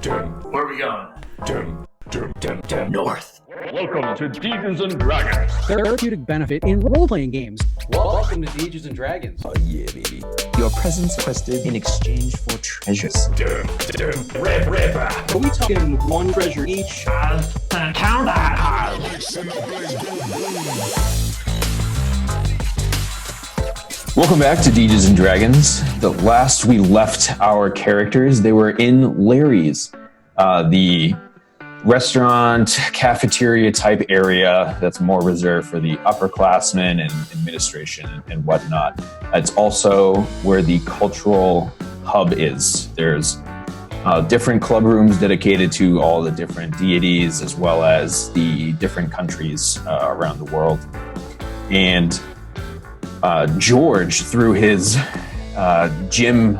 Where are we going? North. Welcome to Dungeons and Dragons. Therapeutic benefit in role-playing games. Welcome to Dungeons and Dragons. Oh yeah, baby. Your presence quested in exchange for treasures. Rip. Are we talking one treasure each? Count that. Welcome back to Dungeons and Dragons. The last we left our characters, they were in Larry's, the restaurant, cafeteria type area that's more reserved for the upperclassmen and administration and whatnot. It's also where the cultural hub is. There's different club rooms dedicated to all the different deities as well as the different countries around the world. And George, through his gym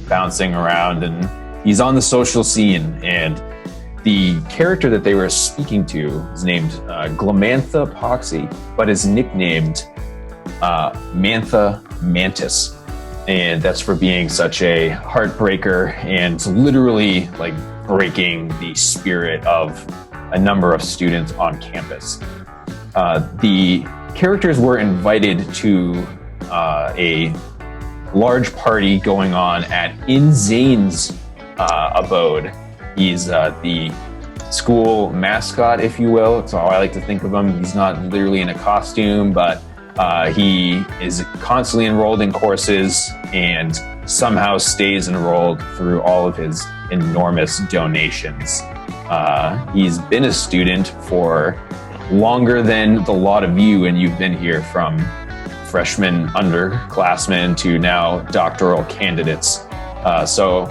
bouncing around, and he's on the social scene, and the character that they were speaking to is named Glamantha Poxy, but is nicknamed Mantha Mantis. And that's for being such a heartbreaker and literally like breaking the spirit of a number of students on campus. The characters were invited to a large party going on at InZane's abode. He's the school mascot, if you will. That's how I like to think of him. He's not literally in a costume, but he is constantly enrolled in courses and somehow stays enrolled through all of his enormous donations. He's been a student for longer than the lot of you, and you've been here from freshman underclassmen to now doctoral candidates. So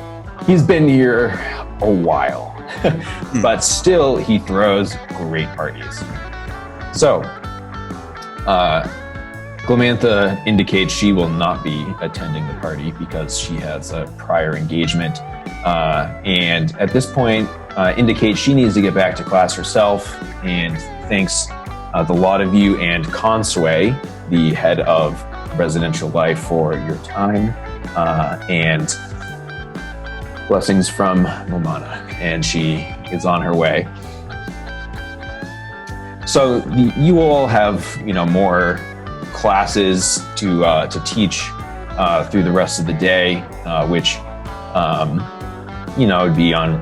he's been here a while, but still he throws great parties. So Glamantha indicates she will not be attending the party because she has a prior engagement, and at this point indicates she needs to get back to class herself, and thanks the lot of you and Consway, the head of residential life, for your time, and blessings from Momana, and she is on her way. So you all have, more classes to teach through the rest of the day, which would be on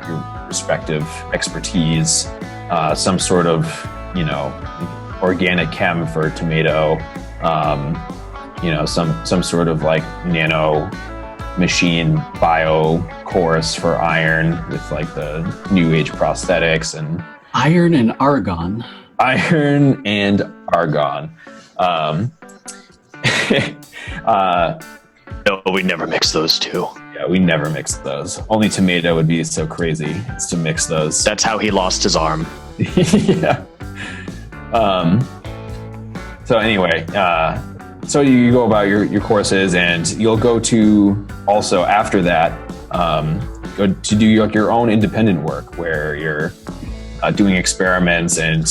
your respective expertise. Some sort of organic chem for tomato, some sort of like nano machine bio course for iron with like the new age prosthetics and Iron and argon. No, we never mix those two. Yeah, we never mix those. Only tomato would be so crazy is to mix those. That's how he lost his arm. Yeah. So anyway, so you go about your courses, and you'll go to also after that go to do your own independent work where you're doing experiments and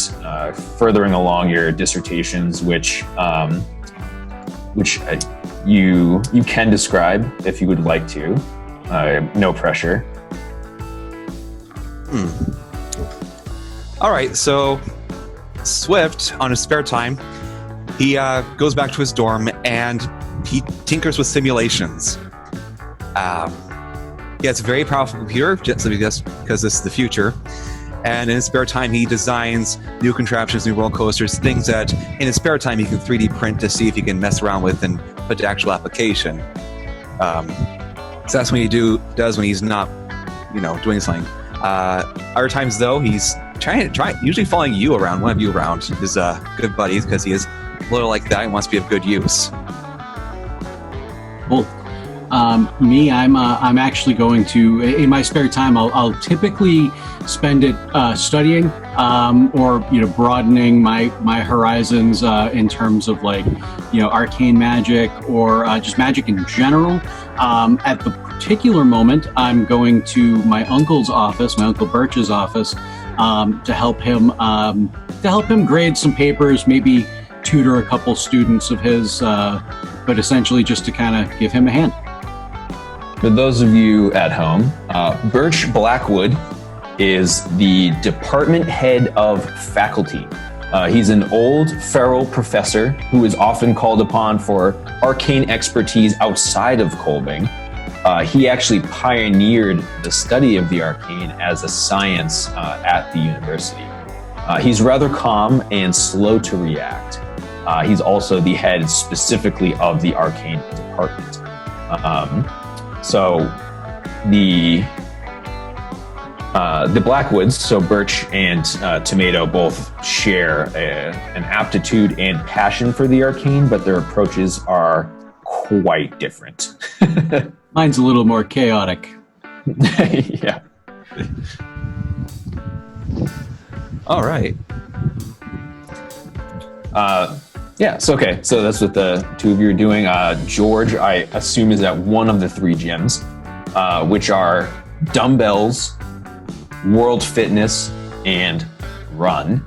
furthering along your dissertations, which you can describe if you would like to. No pressure. All right, so Swift, on his spare time, he goes back to his dorm and he tinkers with simulations. He has a very powerful computer, just because this is the future. And in his spare time, he designs new contraptions, new roller coasters, things that in his spare time he can 3D print to see if he can mess around with and put to actual application. So that's what he does when he's not, doing something. Other times, though, he's usually following you around, one of you around, his good buddies, because he is a little like that and wants to be of good use. Cool. Me, I'm actually going to, in my spare time, I'll typically spend it studying or broadening my horizons in terms of arcane magic or just magic in general. At the particular moment, I'm going to my uncle's office, my Uncle Birch's office, to help him grade some papers, maybe tutor a couple students of his, but essentially just to kind of give him a hand. For those of you at home, Birch Blackwood is the department head of faculty. He's an old feral professor who is often called upon for arcane expertise outside of Kolbing. He actually pioneered the study of the arcane as a science at the university. He's rather calm and slow to react. He's also the head specifically of the arcane department. So the Blackwoods, so Birch and Tomato, both share an aptitude and passion for the arcane, but their approaches are quite different. Mine's a little more chaotic. Yeah. All right. Yeah, so okay, so that's what the two of you are doing. George, I assume, is at one of the three gyms, which are dumbbells, world fitness, and run.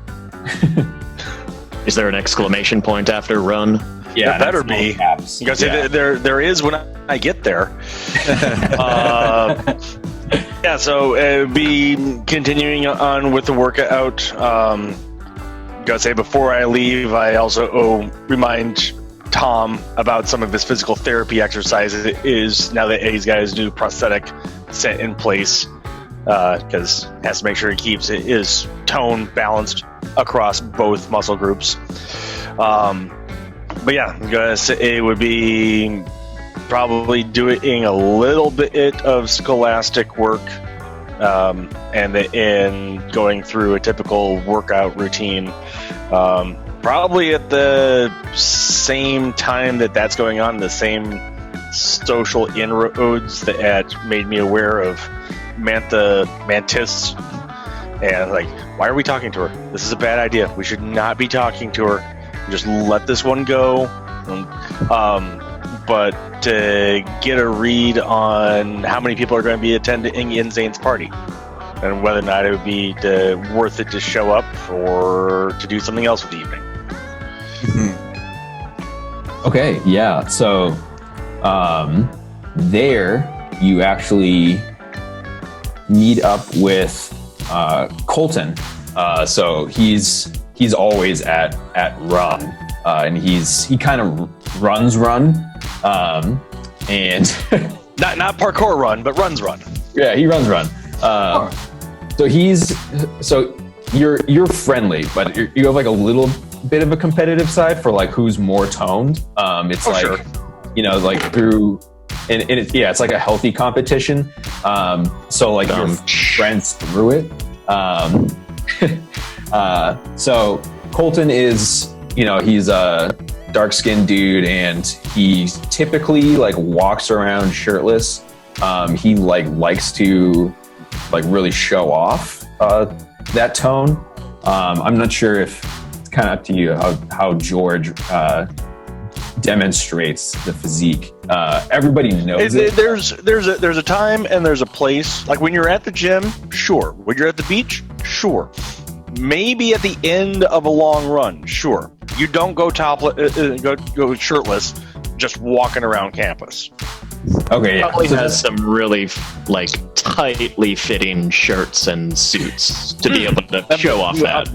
Is there an exclamation point after run? Yeah, There better that's be. all caps. You gotta say there is when I get there. Yeah, so be continuing on with the workout. Gotta say, before I leave, I also remind Tom about some of his physical therapy exercises. Is now that he's got his new prosthetic set in place, because he has to make sure he keeps his tone balanced across both muscle groups. But yeah, I'm gonna say it would be probably doing a little bit of scholastic work, and then going through a typical workout routine. Probably at the same time that's going on, the same social inroads that made me aware of Mantis. And like, why are we talking to her? This is a bad idea. We should not be talking to her. Just let this one go. But to get a read on how many people are going to be attending InZane's party, and whether or not it would be worth it to show up or to do something else with the evening. Okay, yeah. So there you actually meet up with Colton. So he's always at Run, and he kind of runs Run, and Not parkour run, but runs run. yeah, he runs Run. So you're friendly, but you have like a little bit of a competitive side for like who's more toned. It's sure. Like through, and it's like a healthy competition. So like your friends through it. So Colton is, he's a dark-skinned dude, and he typically like walks around shirtless. He likes to really show off that tone. I'm not sure if it's kind of up to you how George demonstrates the physique. Everybody knows it. There's a time and there's a place. Like when you're at the gym, sure. When you're at the beach, sure. Maybe at the end of a long run, sure. You don't go topless, go shirtless, just walking around campus. Okay, yeah. Probably has some really tightly fitting shirts and suits to be able to show off that.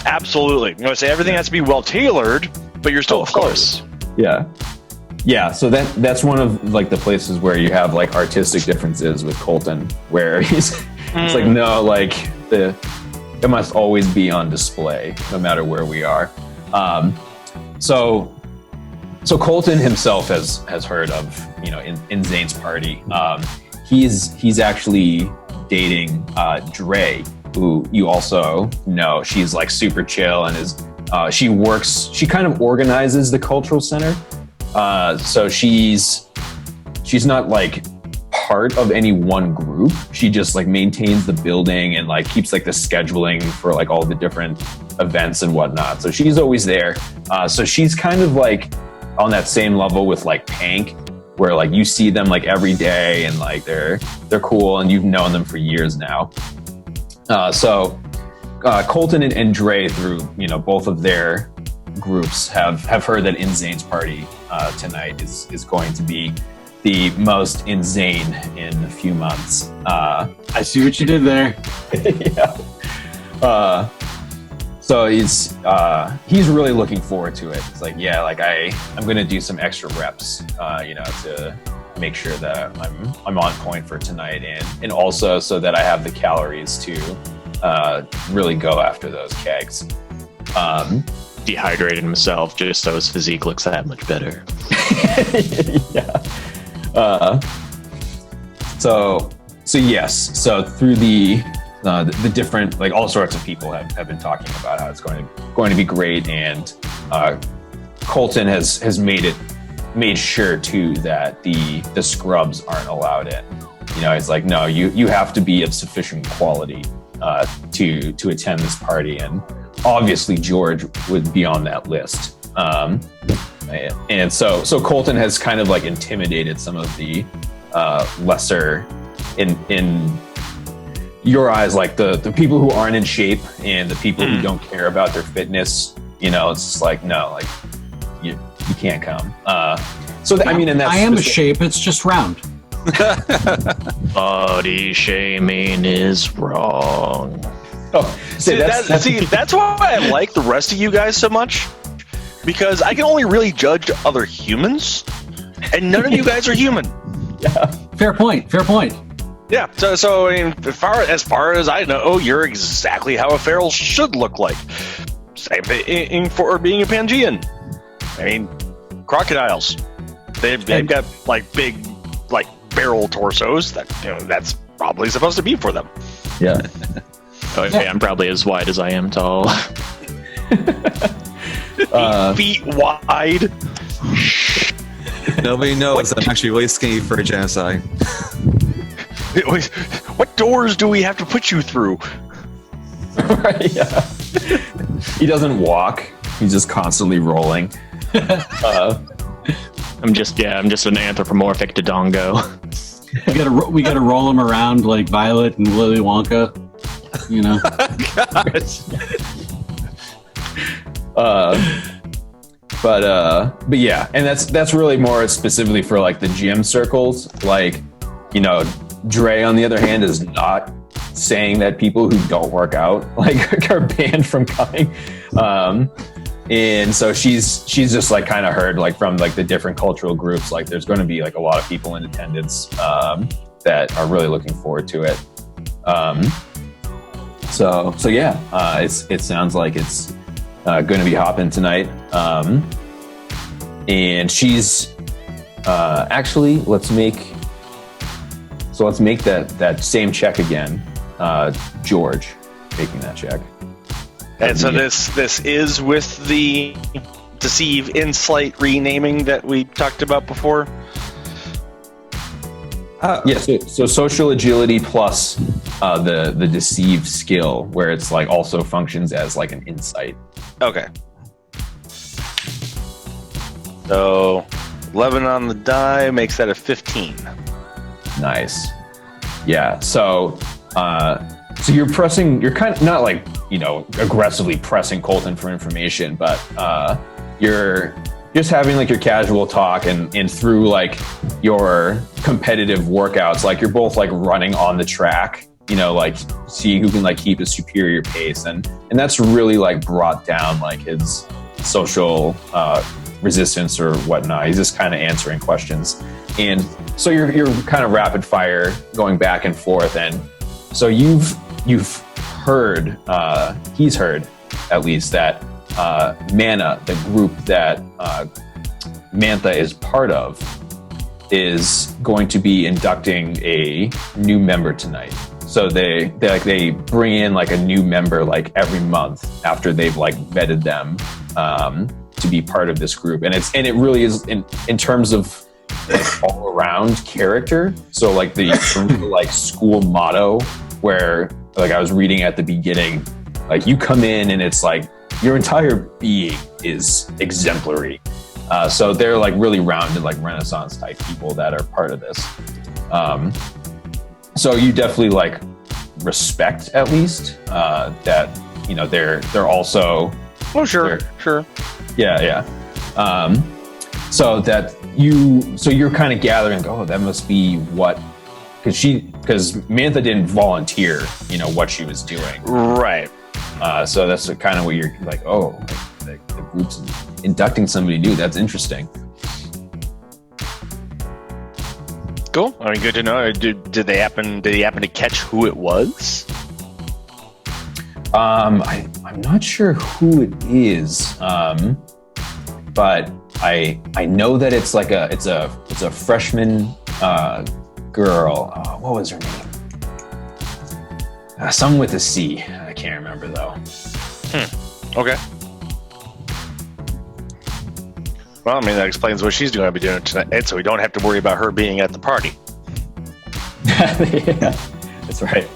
Absolutely. I say everything has to be well tailored, but you're still Of course. Yeah. So that's one of the places where you have artistic differences with Colton, where it's like, no, it must always be on display no matter where we are. So Colton himself has heard of InZane's party. He's actually dating Dre, who you also know. She's super chill and is she kind of organizes the cultural center. So she's not part of any one group. She just maintains the building and keeps the scheduling for all the different events and whatnot. So she's always there. So she's kind of on that same level with Pank, where you see them every day and they're cool and you've known them for years now. So Colton and Dre, through both of their groups, have heard that InZane's party tonight is going to be the most insane in a few months. I see what you did there. Yeah. So he's really looking forward to it. It's like, yeah, like I'm gonna do some extra reps, to make sure that I'm on point for tonight, and also so that I have the calories to really go after those kegs. Dehydrated himself just so his physique looks that much better. Yeah. So yes. So through the different, like, all sorts of people have been talking about how it's going to be great, and Colton has made sure too that the scrubs aren't allowed in. He's like, no, you have to be of sufficient quality to attend this party, and obviously George would be on that list. And so Colton has kind of like intimidated some of the lesser, in your eyes, like the people who aren't in shape and the people who don't care about their fitness. It's just like, no, like you can't come. And that's, I am a shape. It's just round. Body shaming is wrong. Oh, that's why I like the rest of you guys so much, because I can only really judge other humans, and none of you guys are human. Yeah. Fair point. Yeah. So I mean, as far as I know, you're exactly how a feral should look like. Same thing for being a Pangean. I mean, crocodiles. They've got like big, like barrel torsos. That's probably supposed to be for them. Yeah. Okay, I'm probably as wide as I am tall. 8 feet wide. Nobody knows I'm actually really skinny for a genocide. What doors do we have to put you through? Right, yeah. He doesn't walk. He's just constantly rolling. I'm just an anthropomorphic Dodongo. We gotta roll him around like Violet and Willy Wonka. But yeah, and that's really more specifically for like the gym circles. Like, Dre, on the other hand, is not saying that people who don't work out like are banned from coming. And so she's just like kind of heard like from like the different cultural groups, like there's going to be like a lot of people in attendance that are really looking forward to it. So yeah, it sounds like it's going to be hopping tonight. And she's actually let's make that same check again. George making that check. And so this is with the deceive, insight renaming that we talked about before. Yes. So social agility plus the deceive skill, where it's like also functions as like an insight. Okay. So 11 on the die makes that a 15. Nice. Yeah. So you're kind of not like, aggressively pressing Colton for information, but you're just having like your casual talk, and through like your competitive workouts, like you're both like running on the track, like see who can like keep a superior pace, and that's really like brought down like his social resistance or whatnot. He's just kind of answering questions, and so you're kind of rapid fire going back and forth, and so you've heard, he's heard at least, that Mana, the group that Mantha is part of, is going to be inducting a new member tonight. So they bring in like a new member like every month after they've like vetted them to be part of this group, and it really is in terms of like all around character. So like the like school motto, where like I was reading at the beginning, like you come in and it's like your entire being is exemplary. So they're like really rounded, like Renaissance type people that are part of this. So you definitely like respect at least that they're also. Oh sure. Yeah. So that you're kind of gathering. Oh, that must be what, because Mantha didn't volunteer. You know what she was doing. Right. So that's kind of what you're like. Oh, the group's inducting somebody new. That's interesting. Cool. I mean, good to know. Did they happen to catch who it was? I'm not sure who it is, but I know that it's like it's a freshman girl. What was her name? Some with a C. I can't remember though. Okay. Well, I mean, that explains what she's going to be doing tonight, so we don't have to worry about her being at the party. Yeah, that's right.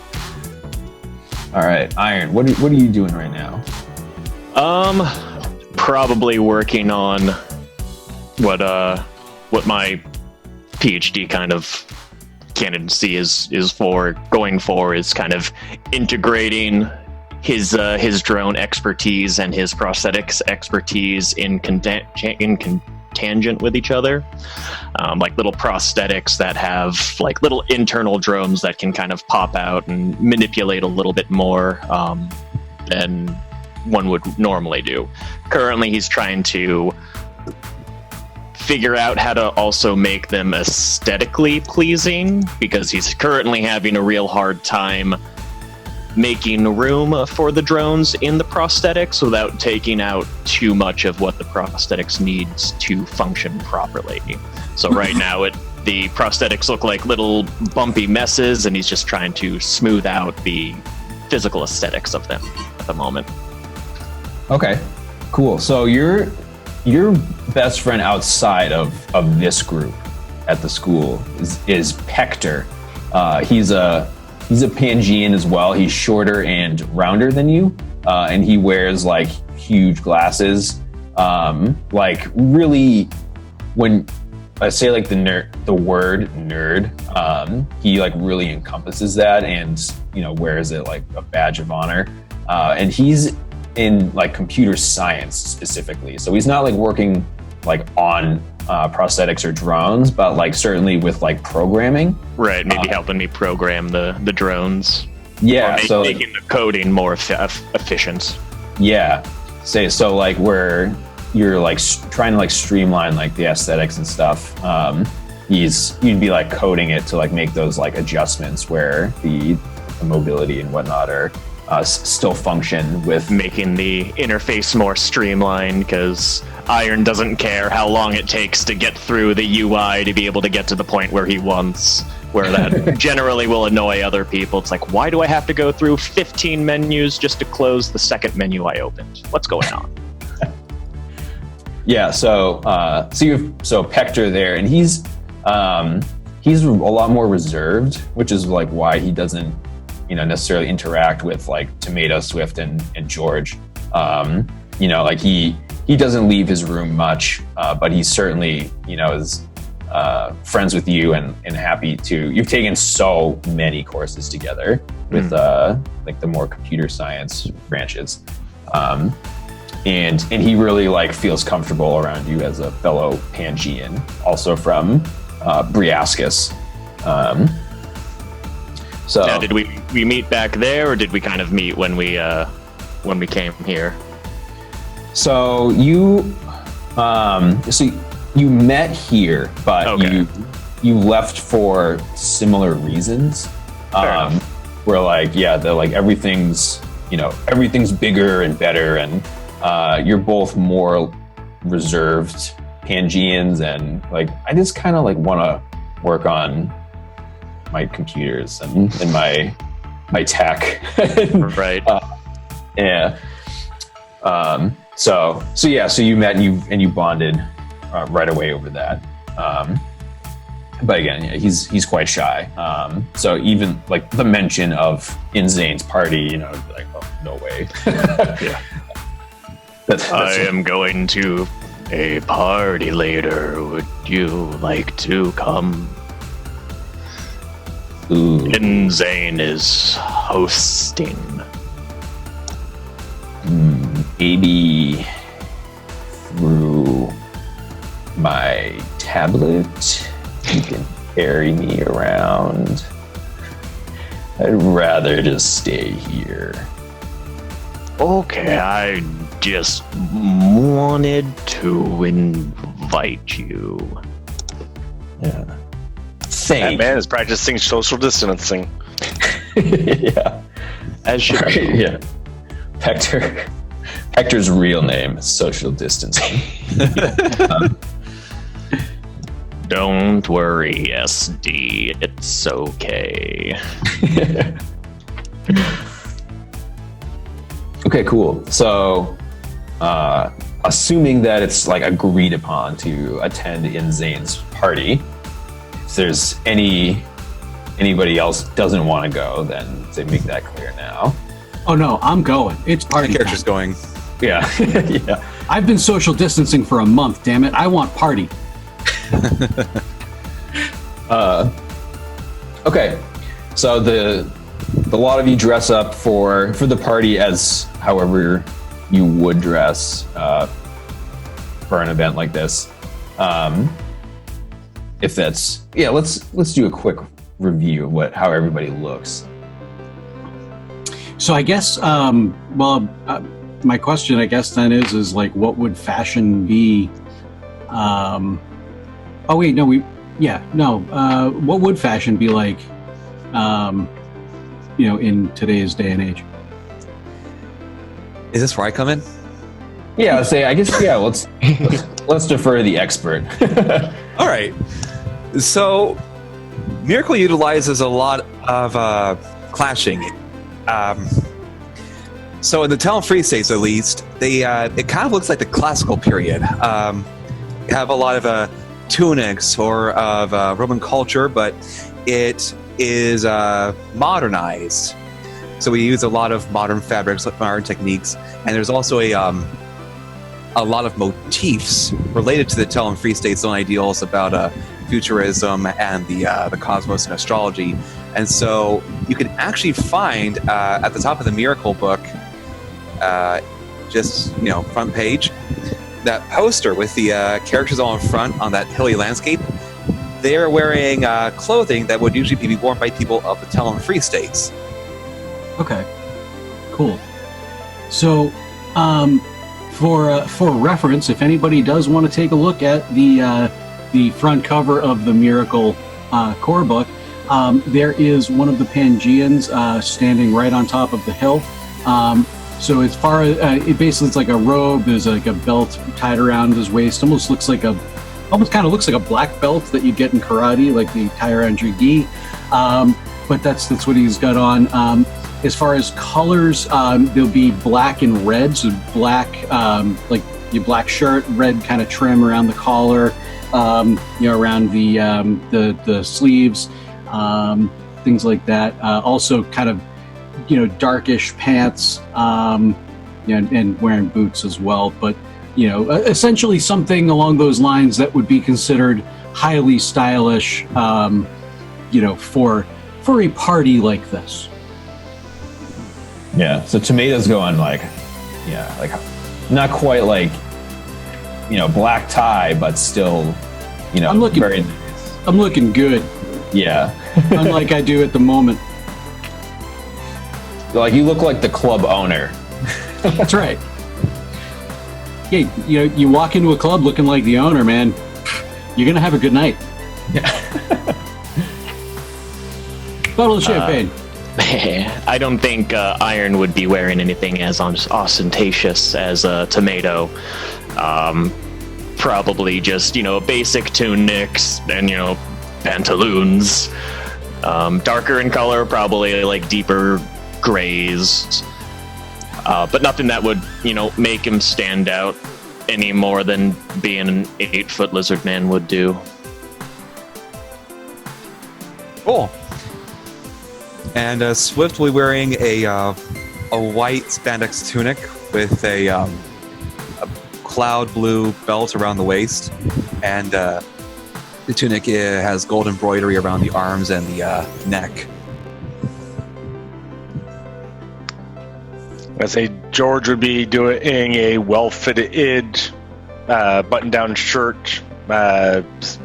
All right, Iron. What are you doing right now? Probably working on what my PhD kind of candidacy is going for is kind of integrating his drone expertise and his prosthetics expertise in tangent with each other, like little prosthetics that have like little internal drones that can kind of pop out and manipulate a little bit more than one would normally do. Currently, he's trying to figure out how to also make them aesthetically pleasing, because he's currently having a real hard time making room for the drones in the prosthetics without taking out too much of what the prosthetics needs to function properly. So right now the prosthetics look like little bumpy messes, and he's just trying to smooth out the physical aesthetics of them at the moment. Okay, cool. So your best friend outside of this group at the school is Pector. He's a Pangean as well. He's shorter and rounder than you, and he wears like huge glasses. Like really, when I say like the word nerd, he like really encompasses that, and wears it like a badge of honor. And he's in like computer science specifically, so he's not like working like on prosthetics or drones, but like certainly with like programming. Right, maybe helping me program the drones. Yeah, so making the coding more efficient. Yeah, so like where you're like trying to like streamline like the aesthetics and stuff. You'd be like coding it to like make those like adjustments where the mobility and whatnot are still function with making the interface more streamlined, because Iron doesn't care how long it takes to get through the UI to be able to get to the point where he wants, where that generally will annoy other people. It's like, why do I have to go through 15 menus just to close the second menu I opened? What's going on? Yeah, so Pector there, and he's a lot more reserved, which is like why he doesn't necessarily interact with like Tomato, Swift, and George. Like he doesn't leave his room much, but he certainly is friends with you and happy to. You've taken so many courses together with like the more computer science branches, and he really like feels comfortable around you as a fellow Pangean, also from Briascus. So now, did we meet back there, or did we kind of meet when we came here? So you met here, but okay. you left for similar reasons. Where like everything's bigger and better, and you're both more reserved Pangeans, and like I just kind of like want to work on my computers and my tech. Right. Yeah. So you met and you bonded right away over that. But again, yeah, he's quite shy. So even like the mention of InZane's party, like, oh, no way. Yeah. That's I am going to a party later. Would you like to come? Ooh. InZane is hosting. Maybe through my tablet. You can carry me around. I'd rather just stay here. Okay, I just wanted to invite you. Yeah. That Thank man is practicing social distancing. yeah. As should Right, yeah. Hector's real name is social distancing. Don't worry, SD. It's okay. Okay, cool. So, assuming that it's like agreed upon to attend InZane's party, if there's anybody else doesn't want to go, then they make that clear now. Oh no, I'm going. It's The party character's time. going. Yeah, yeah. I've been social distancing for a month. Damn it! I want party. Okay, so the lot of you dress up for the party as however you would dress for an event like this. If that's let's do a quick review of how everybody looks. So I guess, my question, I guess, then is like, what would fashion be? What would fashion be like, in today's day and age? Is this where I come in? Yeah, let's defer to the expert. All right. So, Miracle utilizes a lot of clashing. So in the Town Free States, at least, it kind of looks like the classical period. You have a lot of tunics or of Roman culture, but it is modernized. So we use a lot of modern fabrics, modern techniques, and there's also a lot of motifs related to the Town Free States' own ideals about futurism and the cosmos and astrology. And so you can actually find at the top of the Miracle book, front page, that poster with the characters all in front on that hilly landscape. They're wearing clothing that would usually be worn by people of the Talon Free States. Okay, cool. So, for reference, if anybody does want to take a look at the front cover of the Miracle core book, there is one of the Pangeans standing right on top of the hill. So as far as it basically, it's like a robe. There's like a belt tied around his waist. Almost kind of looks like a black belt that you get in karate, like the tie around your gi. But that's what he's got on. As far as colors, there'll be black and red. So black, like your black shirt, red kind of trim around the collar, around the sleeves, things like that. Also, kind of, darkish pants, and wearing boots as well. But essentially something along those lines that would be considered highly stylish, for a party like this. Yeah, so Tomato's going like not quite like, black tie, but still, I'm looking good, yeah. unlike I do at the moment. Like you look like the club owner. That's right. Yeah, you walk into a club looking like the owner, man. You're gonna have a good night. Bottle of champagne. I don't think Iron would be wearing anything as ostentatious as Tomato. Probably just, basic tunics and, pantaloons. Darker in color, probably like deeper grays. But nothing that would, make him stand out any more than being an 8-foot lizard man would do. Cool. And Swift will be wearing a white spandex tunic with a cloud blue belt around the waist, and the tunic has gold embroidery around the arms and the neck. I say George would be doing a well-fitted button-down shirt nice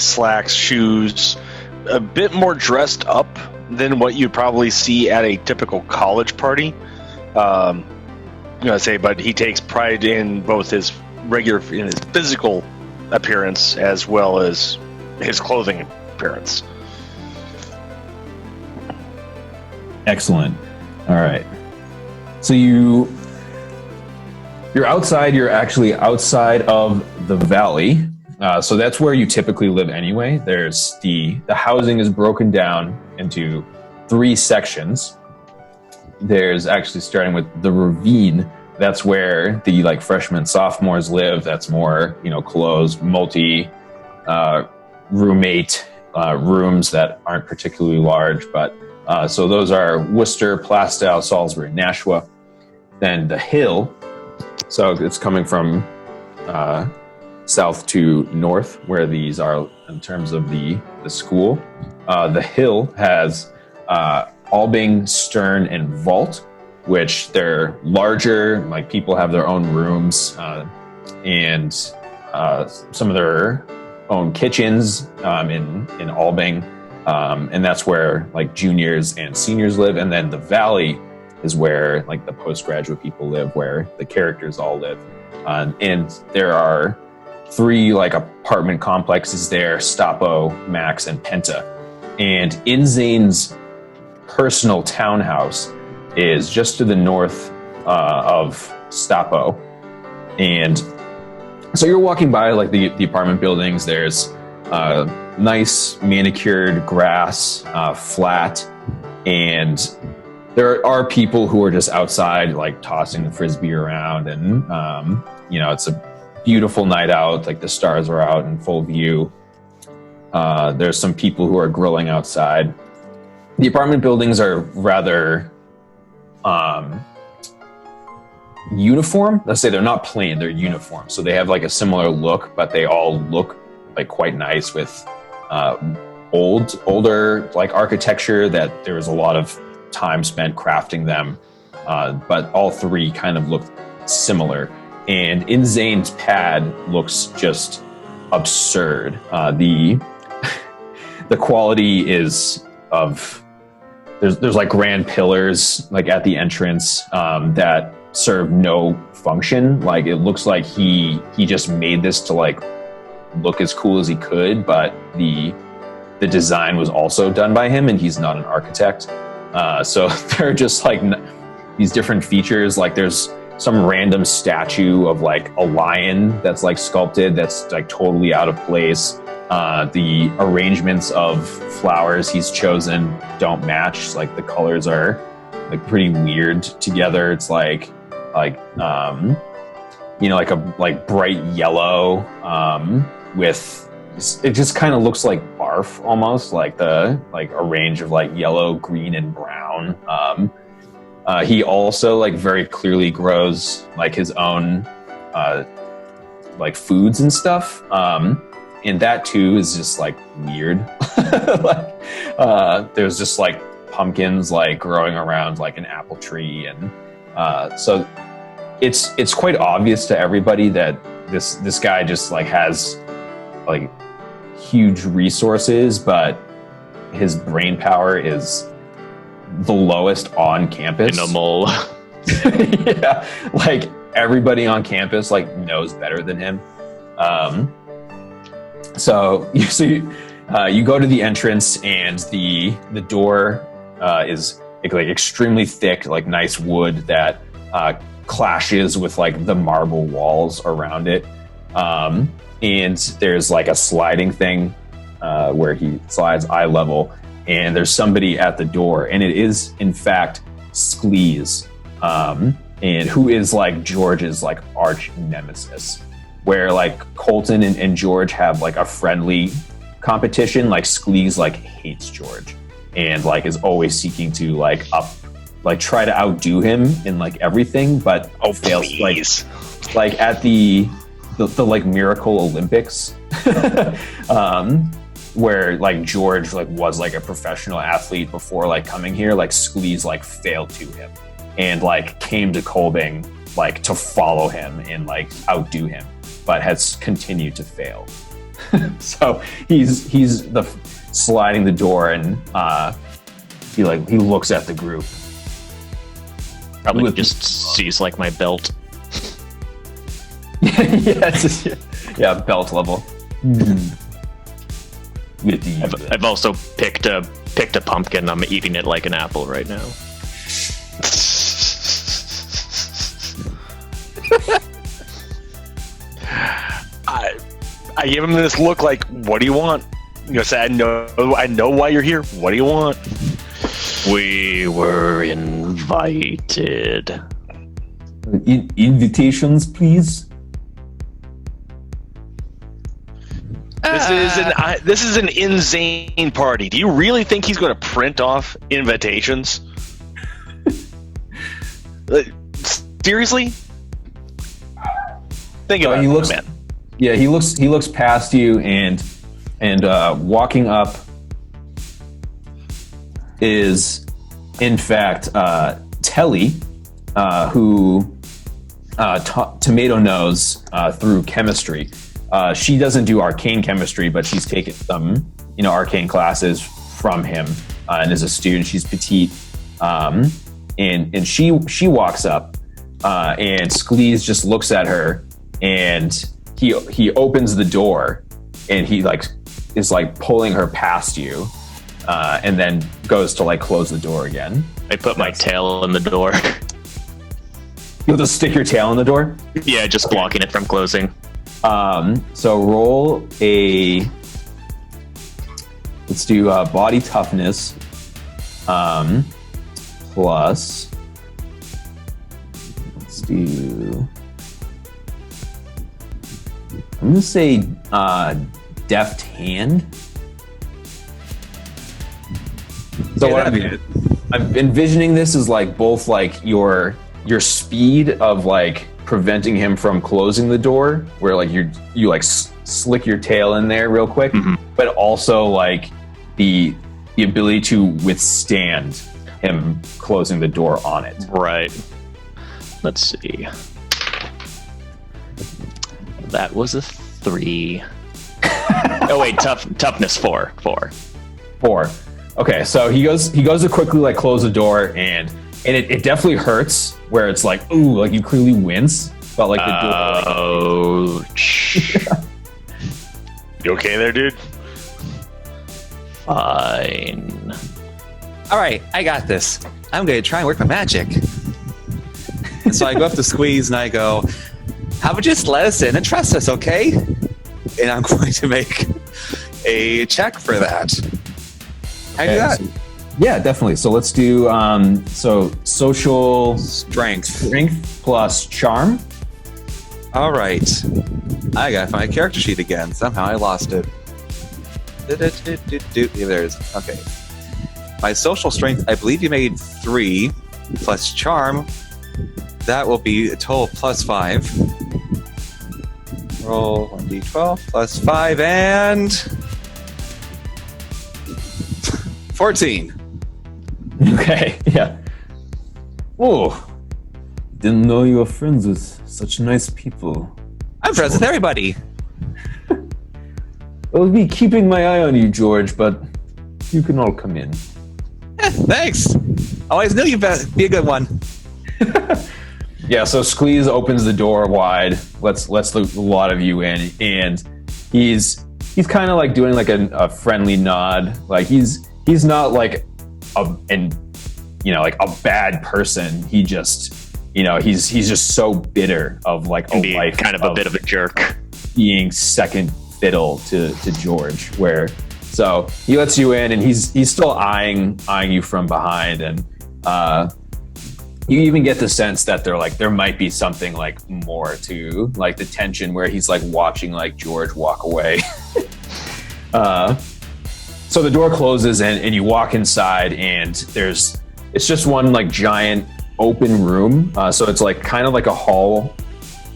slacks, shoes, a bit more dressed up than what you'd probably see at a typical college party. But he takes pride in both his physical appearance as well as his clothing appearance. Excellent. All right. So you're outside. You're actually outside of the valley. So that's where you typically live anyway. There's the housing is broken down into 3 sections. There's actually starting with the ravine. That's where the like freshmen, sophomores live. That's more, closed, multi roommate rooms that aren't particularly large. But so those are Worcester, Plaistow, Salisbury, Nashua. Then the hill. So it's coming from south to north, where these are in terms of the school. The hill has Albing, Stern, and Vault, which they're larger, like people have their own rooms and some of their own kitchens in Albing. And that's where like juniors and seniors live. And then the valley is where like the postgraduate people live, where the characters all live. And there are 3 like apartment complexes there, Stapo, Max, and Penta. And InZane's personal townhouse is just to the north of Stapo. And so you're walking by like the apartment buildings. There's nice manicured grass, flat, and there are people who are just outside like tossing the frisbee around, and it's a beautiful night out. Like the stars are out in full view. There's some people who are grilling outside. The apartment buildings are rather uniform. Let's say they're not plain, they're uniform. So they have like a similar look, but they all look like quite nice with older like architecture that there was a lot of time spent crafting them. But all 3 kind of look similar. And InZane's pad looks just absurd. The quality is of there's like grand pillars like at the entrance that serve no function. Like it looks like he just made this to like look as cool as he could, but the design was also done by him, and he's not an architect. So there are just like these different features. Like there's some random statue of like a lion that's like sculpted that's like totally out of place. The arrangements of flowers he's chosen don't match. Like the colors are like pretty weird together. It's like like a bright yellow with, it just kind of looks like barf almost, like a range of like yellow, green, and brown. He also like very clearly grows like his own like foods and stuff. And that too is just like weird. There's just like pumpkins like growing around like an apple tree, and so it's quite obvious to everybody that this guy just like has like huge resources, but his brain power is the lowest on campus. Minimal. Yeah, like everybody on campus like knows better than him. So you go to the entrance, and the door is like extremely thick, like nice wood that clashes with like the marble walls around it. And there's like a sliding thing where he slides eye level, and there's somebody at the door, and it is in fact Sklees, and who is like George's like arch nemesis. Where like Colton and George have like a friendly competition, like Sklees like hates George and like is always seeking to like try to outdo him in like everything, but fails. Like at the like Miracle Olympics, where like George like was like a professional athlete before like coming here, like Sklees like failed to him and like came to Kolbing like to follow him and like outdo him. but has continued to fail. So he's sliding the door, and he looks at the group. Probably just sees like my belt. Yeah, belt level. I've also picked a pumpkin. I'm eating it like an apple right now. I give him this look like, what do you want? You know, say, I know why you're here. What do you want? We were invited. Invitations, please. This is an InZane party. Do you really think he's going to print off invitations? Seriously? Think about it, man. Yeah, he looks past you, and walking up is, in fact, Telly, who Tomato knows through chemistry. She doesn't do arcane chemistry, but she's taken some, arcane classes from him, and is a student. She's petite, and she walks up, and Sklees just looks at her, and he opens the door, and he is pulling her past you, and then goes to close the door again. I put my tail in the door. You'll just stick your tail in the door? Yeah, just blocking it from closing. So roll let's do body toughness, plus, let's do, I'm gonna say deft hand. So what I'm envisioning this is both your speed of preventing him from closing the door, where you slick your tail in there real quick, but also the ability to withstand him closing the door on it. Right. Let's see. That was a 3. Oh wait, toughness 4. 4. Okay, so he goes to quickly close the door, and it definitely hurts, where it's ooh, you clearly wince, but the door. Ouch. You okay there, dude? Fine. All right, I got this. I'm going to try and work my magic. So I go up to Squeeze and I go, how about you just let us in and trust us, okay? And I'm going to make a check for that. How do that? Yeah, definitely. So let's do social strength plus charm. All right. I gotta find my character sheet again. Somehow I lost it. Here, there it is. Okay. My social strength, I believe you made 3 plus charm. That will be a total plus 5. Roll 1d12 plus 5 and 14. Okay, yeah. Oh, didn't know you were friends with such nice people. I'm friends with everybody. I'll be keeping my eye on you, George, but you can all come in. Thanks. Always knew you'd be a good one. Yeah, so Sklees opens the door wide, lets a lot of you in, and he's kind of doing a friendly nod. He's not a bad person. He just he's just so bitter of a life kind of a bit of a jerk, being second fiddle to George. So he lets you in, and he's still eyeing you from behind, and you even get the sense that there might be something more to the tension, where he's watching George walk away. So the door closes, and you walk inside, and it's just one giant open room. So it's kind of a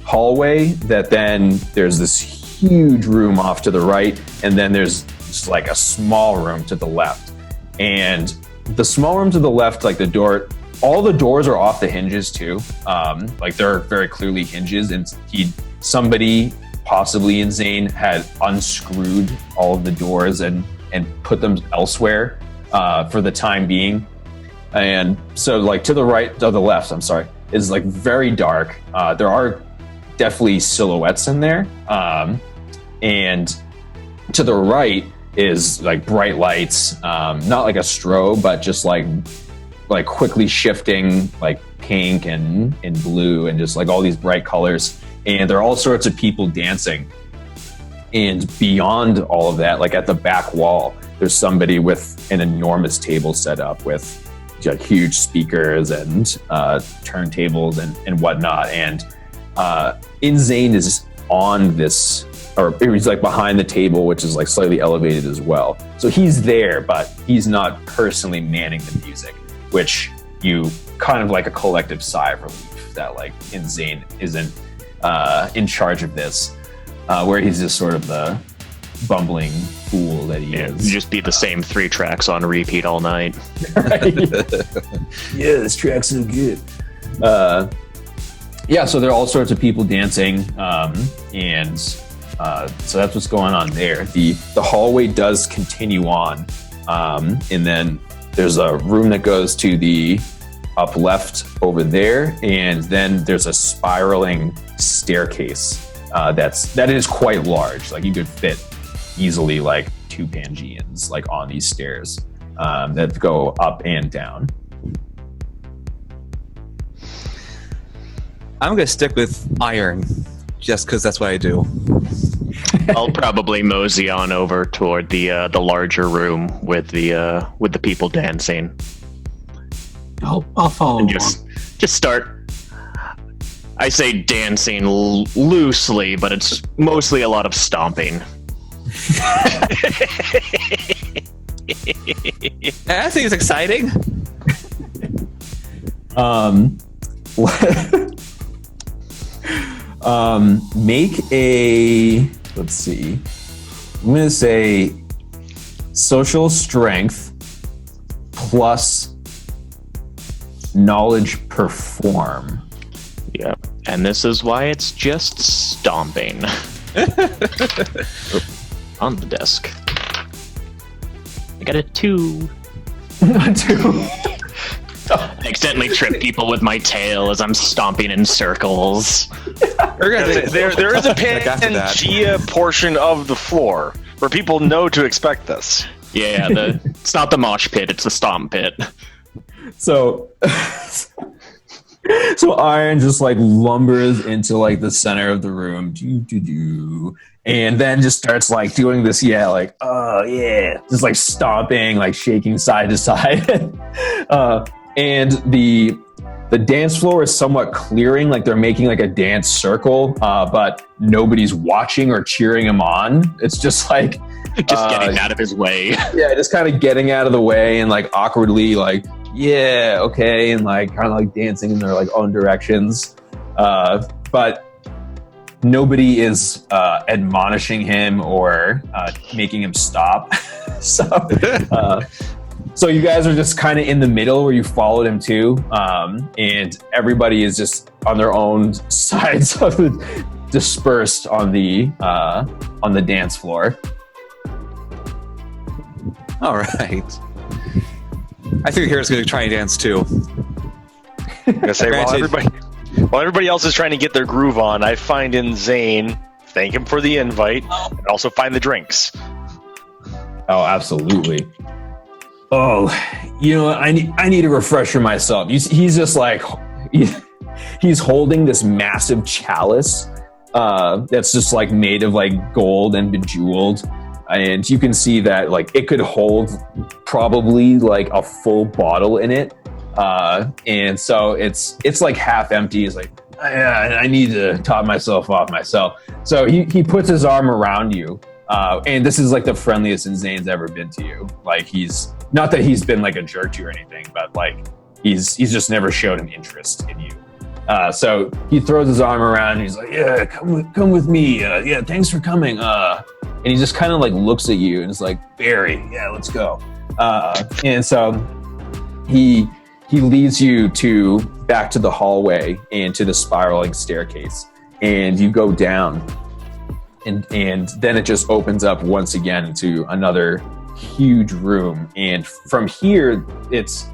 hallway that then there's this huge room off to the right, and then there's just a small room to the left. And the small room to the left, the door, all the doors are off the hinges too. They're very clearly hinges, and somebody possibly InZane had unscrewed all of the doors and put them elsewhere for the time being. And so like to the left, I'm sorry, is like very dark. There are definitely silhouettes in there. And to the right is like bright lights, not like a strobe, but just like quickly shifting like pink and blue and just like all these bright colors. And there are all sorts of people dancing. And beyond all of that, like at the back wall, there's somebody with an enormous table set up with huge speakers and turntables and whatnot. And InZane is on this, or he's like behind the table, which is like slightly elevated as well. So he's there, but he's not personally manning the music, which you kind of like a collective sigh of relief that like InZane isn't in charge of this, where he's just sort of the bumbling fool that he is. Just be the same 3 tracks on repeat all night. Right? Yeah, this track's so good. Yeah, so there are all sorts of people dancing, and so that's what's going on there. The hallway does continue on, and then there's a room that goes to the up left over there, and then there's a spiraling staircase that is quite large. Like you could fit easily like 2 Pangeans like on these stairs that go up and down. I'm gonna stick with iron, just because that's what I do. I'll probably mosey on over toward the larger room with the people dancing. I'll follow And along. just start. I say dancing loosely, but it's mostly a lot of stomping. I think it's exciting. Make a, let's see, I'm going to say social strength plus knowledge perform. Yep. And this is why it's just stomping. On the desk. I got a 2. 2. I accidentally trip people with my tail as I'm stomping in circles. There is a Like after that. Pangea portion of the floor where people know to expect this. Yeah, it's not the mosh pit, it's the stomp pit. So Iron just like lumbers into like the center of the room, and then just starts like doing this, like, oh yeah, just like stomping, like shaking side to side. And the dance floor is somewhat clearing, like they're making like a dance circle, but nobody's watching or cheering him on. It's just like Just getting out of his way. yeah, just kind of getting out of the way and like awkwardly like, yeah, okay, and like kind of like dancing in their like own directions, but nobody is admonishing him or making him stop. So you guys are just kind of in the middle where you followed him too, and everybody is just on their own sides of the, dispersed on the dance floor. All right. I think Hero's going to try and dance too. I'm gonna say Granted. while everybody else is trying to get their groove on, I find InZane, thank him for the invite, and also find the drinks. Oh, absolutely. Oh, you know, I need a refresher myself. He's just like he's holding this massive chalice that's just like made of like gold and bejeweled, and you can see that like it could hold probably like a full bottle in it, and so it's like half empty. He's like, I need to top myself off myself. So he puts his arm around you. And this is like the friendliest InZane's ever been to you. Like he's not that he's been like a jerk to you or anything, but like he's just never showed an interest in you. So he throws his arm around and he's like, yeah, come with me. Yeah, thanks for coming. And he just kind of like looks at you and is like, Barry, yeah, let's go. And so he leads you back to the hallway and to the spiraling staircase, and you go down. and then it just opens up once again into another huge room. And from here, it's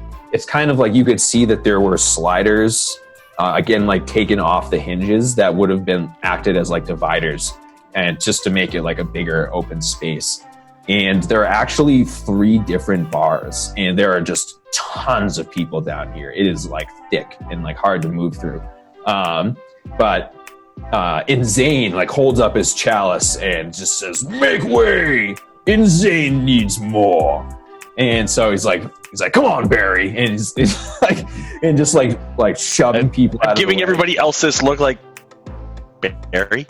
kind of like you could see that there were sliders, again, like taken off the hinges that would have been acted as like dividers, and just to make it like a bigger open space. And there are actually 3 different bars, and there are just tons of people down here. It is like thick and like hard to move through. But InZane like holds up his chalice and just says, "Make way! InZane needs more." And so he's like, "Come on, Barry!" And he's like, and just like shoving people out. Giving everybody else this look like Barry.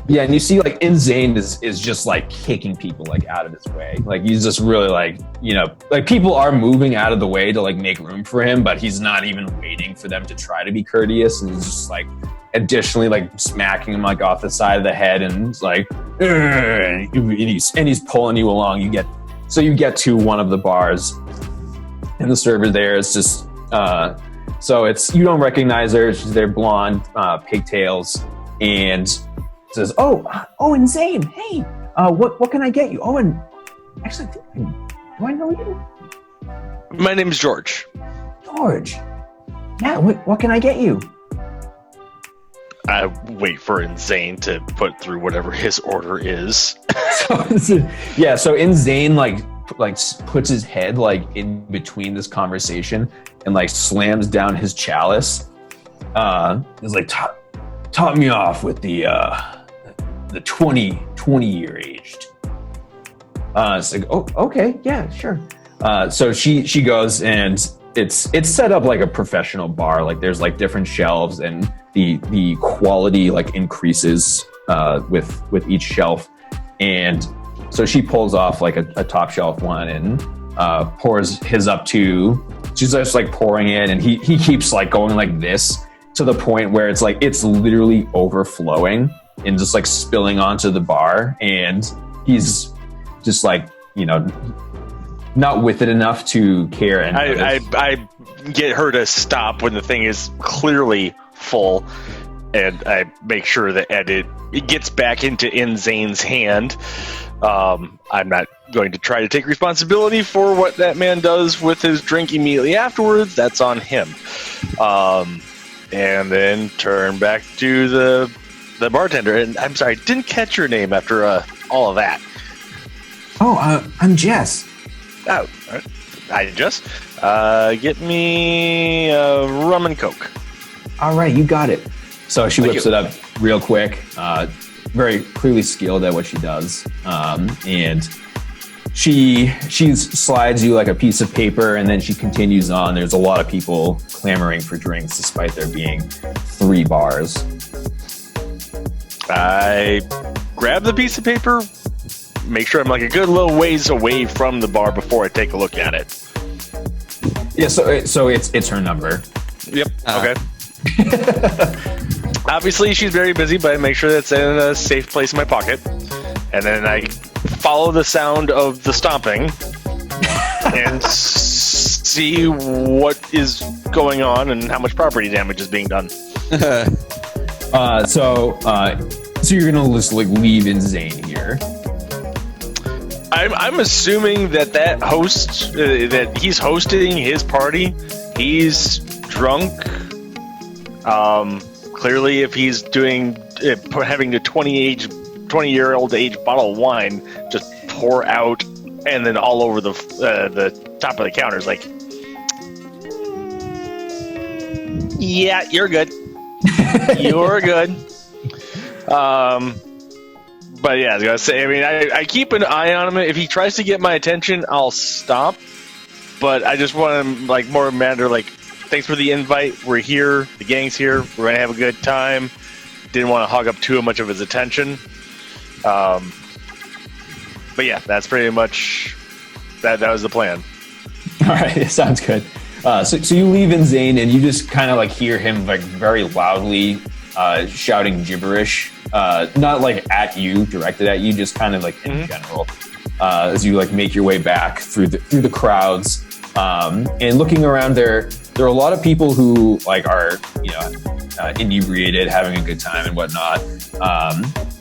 Yeah, and you see like InZane is just like kicking people like out of his way. Like he's just really like, like people are moving out of the way to like make room for him, but he's not even waiting for them to try to be courteous, and he's just like additionally like smacking him like off the side of the head, and it's like, and he's pulling you along. You get to one of the bars, and the server there is just so you don't recognize her. They're blonde, pigtails, and says, "Oh, InZane, hey, what can I get you?" Oh, and actually, do I know you? My name's George. George. Yeah, what can I get you? I wait for InZane to put through whatever his order is. Yeah, so InZane like puts his head like in between this conversation and like slams down his chalice. He's like, top me off with the 20 year aged. It's like, oh, okay, yeah, sure. So she goes, and it's set up like a professional bar. Like there's like different shelves, and the quality like increases with each shelf. And so she pulls off like a top shelf one and pours his up to. She's just like pouring it, and he keeps like going like this to the point where it's literally overflowing and just like spilling onto the bar, and he's just like, not with it enough to care. And I get her to stop when the thing is clearly full, and I make sure that it gets back into InZane's hand. I'm not going to try to take responsibility for what that man does with his drink immediately afterwards. That's on him. And then turn back to the bartender. And I'm sorry, I didn't catch your name after all of that. Oh, I'm Jess. Oh, all right. Hi, Jess. Get me a rum and Coke. All right, you got it. So she whips it up real quick. Very clearly skilled at what she does. And she slides you like a piece of paper, and then she continues on. There's a lot of people clamoring for drinks despite there being 3 bars. I grab the piece of paper, make sure I'm like a good little ways away from the bar before I take a look at it. Yeah, so it's her number. Yep. Okay. Obviously, she's very busy, but I make sure that's in a safe place in my pocket. And then I follow the sound of the stomping and see what is going on and how much property damage is being done. So you're gonna just like leave InZane here. I'm assuming that host that he's hosting his party. He's drunk. Clearly, if he's having a 20-year-old age bottle of wine just pour out and then all over the top of the counters, like, yeah, you're good. You're good. But yeah, I was gonna say, I mean, I keep an eye on him. If he tries to get my attention, I'll stop. But I just want him, like, more matter, like, thanks for the invite. We're here. The gang's here. We're gonna have a good time. Didn't want to hog up too much of his attention. But yeah, that's pretty much that was the plan. All right, sounds good. So you leave InZane, and you just kind of like hear him like very loudly shouting gibberish, not like at you, directed at you, just kind of like in general, as you like make your way back through the crowds, and looking around. There there are a lot of people who like are inebriated, having a good time and whatnot,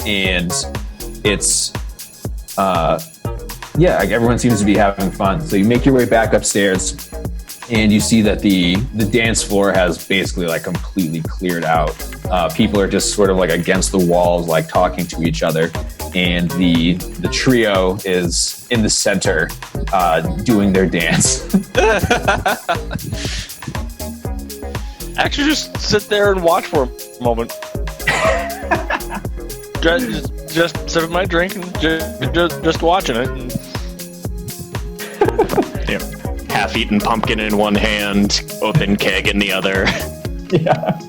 and it's like everyone seems to be having fun. So you make your way back upstairs, and you see that the dance floor has basically like completely cleared out. People are just sort of like against the walls, like talking to each other, and the trio is in the center, doing their dance. Actually, just sit there and watch for a moment. just sipping my drink and just watching it. And... Yeah. Half-eaten pumpkin in one hand, open keg in the other. Yeah.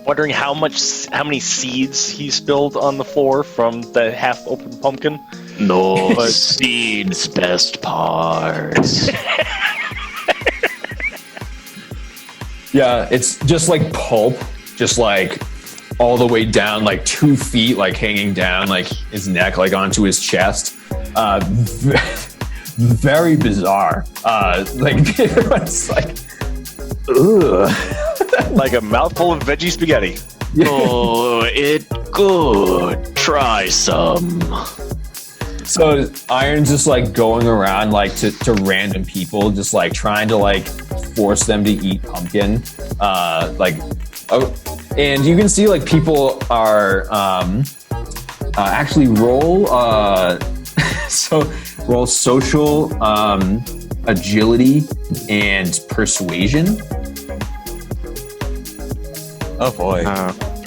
Wondering how many seeds he spilled on the floor from the half-open pumpkin. No seeds, best part. Yeah, it's just like pulp, just like all the way down, like 2 feet, like hanging down, like his neck, like onto his chest. Very bizarre. Like everyone's like, ugh. Like a mouthful of veggie spaghetti. Oh, it good. Try some. So Iron's just like going around like to random people, just like trying to like force them to eat pumpkin. And you can see like people are actually roll roll social agility and persuasion. Oh boy.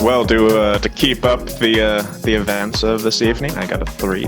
Well, to keep up the events of this evening, I got a 3.